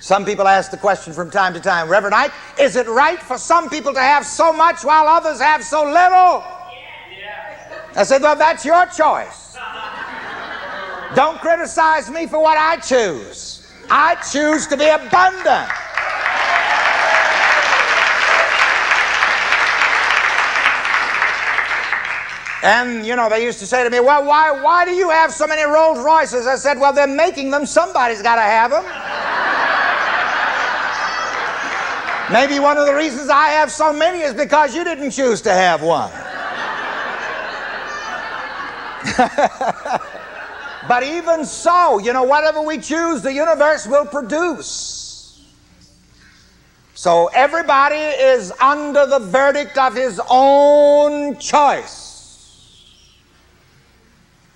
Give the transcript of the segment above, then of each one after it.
Some people ask the question from time to time, Reverend Ike, is it right for some people to have so much while others have so little? I said, well, that's your choice. Don't criticize me for what I choose. I choose to be abundant. And, they used to say to me, well, why do you have so many Rolls Royces? I said, well, they're making them. Somebody's got to have them. Maybe one of the reasons I have so many is because you didn't choose to have one. But even so, whatever we choose, the universe will produce. So everybody is under the verdict of his own choice.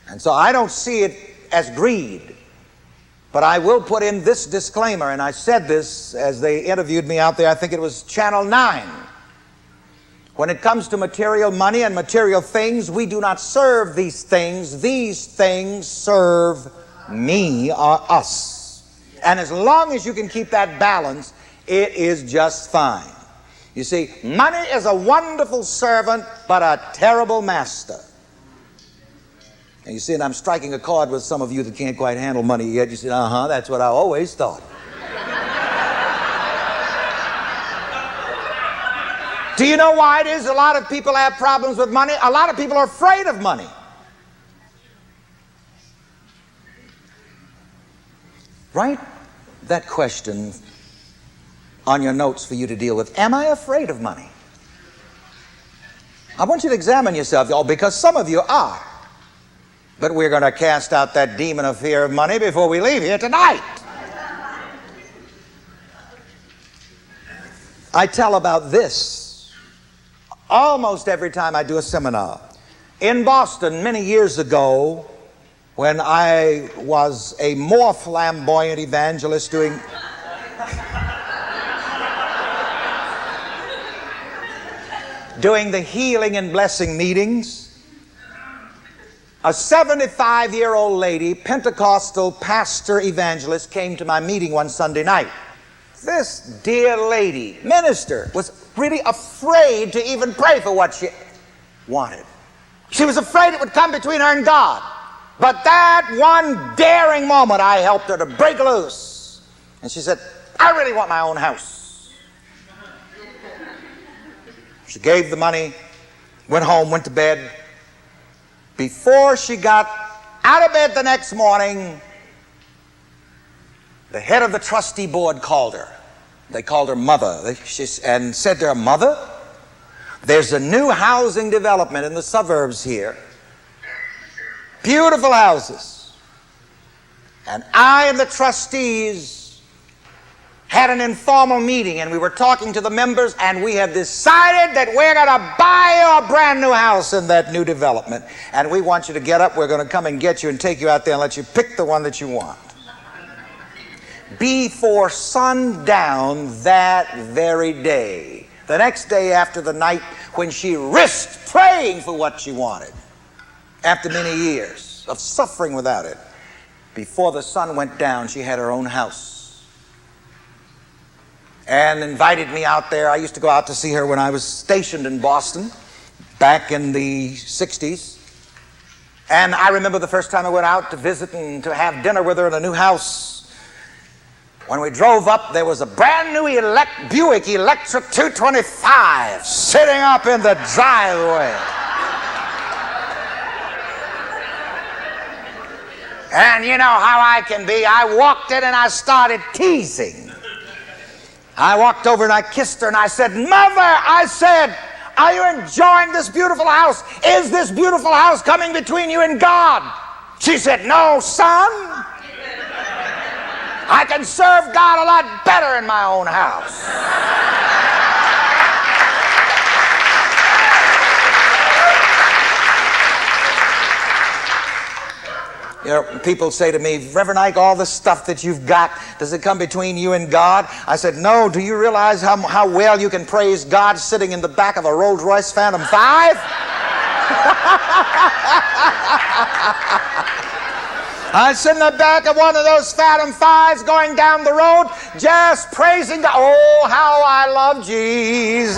And so I don't see it as greed. But I will put in this disclaimer, and I said this as they interviewed me out there, I think it was Channel 9. When it comes to material money and material things, we do not serve these things. These things serve me or us. And as long as you can keep that balance, it is just fine. You see, money is a wonderful servant, but a terrible master. And you see, and I'm striking a chord with some of you that can't quite handle money yet. You say, that's what I always thought. Do you know why it is a lot of people have problems with money? A lot of people are afraid of money. Write that question on your notes for you to deal with. Am I afraid of money? I want you to examine yourself, y'all, because some of you are. But we're going to cast out that demon of fear of money before we leave here tonight. I tell about this almost every time I do a seminar. In Boston many years ago, when I was a more flamboyant evangelist doing the healing and blessing meetings, a 75-year-old lady, Pentecostal pastor evangelist, came to my meeting one Sunday night. This dear lady, minister, was really afraid to even pray for what she wanted. She was afraid it would come between her and God. But that one daring moment, I helped her to break loose. And she said, I really want my own house. She gave the money, went home, went to bed. Before she got out of bed the next morning, the head of the trustee board called her. They called her Mother. And said to her, Mother, there's a new housing development in the suburbs here. Beautiful houses. And I and the trustees had an informal meeting, and we were talking to the members, and we have decided that we're going to buy you a brand new house in that new development. And we want you to get up. We're going to come and get you and take you out there and let you pick the one that you want. Before sundown that very day, the next day after the night when she risked praying for what she wanted, after many years of suffering without it, before the sun went down, she had her own house. And invited me out there. I used to go out to see her when I was stationed in Boston back in the 60s. And I remember the first time I went out to visit and to have dinner with her in a new house. When we drove up, there was a brand new Buick Electra 225 sitting up in the driveway. And you know how I can be. I walked in and I started teasing. I walked over and I kissed her and I said, Mother, I said, are you enjoying this beautiful house? Is this beautiful house coming between you and God? She said, no, son. I can serve God a lot better in my own house. People say to me, Reverend Ike, all the stuff that you've got, does it come between you and God? I said, no. Do you realize how well you can praise God sitting in the back of a Rolls Royce Phantom 5? I sit in the back of one of those Phantom 5s going down the road, just praising God. Oh, how I love Jesus.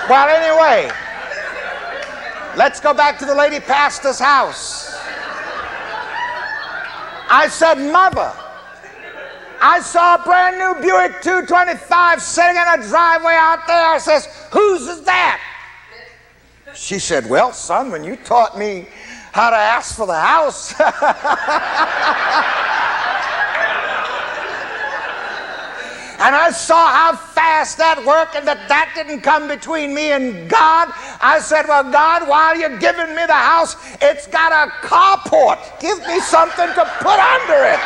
Well, anyway, let's go back to the lady pastor's house. I said, Mother, I saw a brand new Buick 225 sitting in a driveway out there. I says, whose is that? She said, well, son, when you taught me how to ask for the house. And I saw how fast that worked and that didn't come between me and God. I said, well, God, while you're giving me the house, it's got a carport. Give me something to put under it.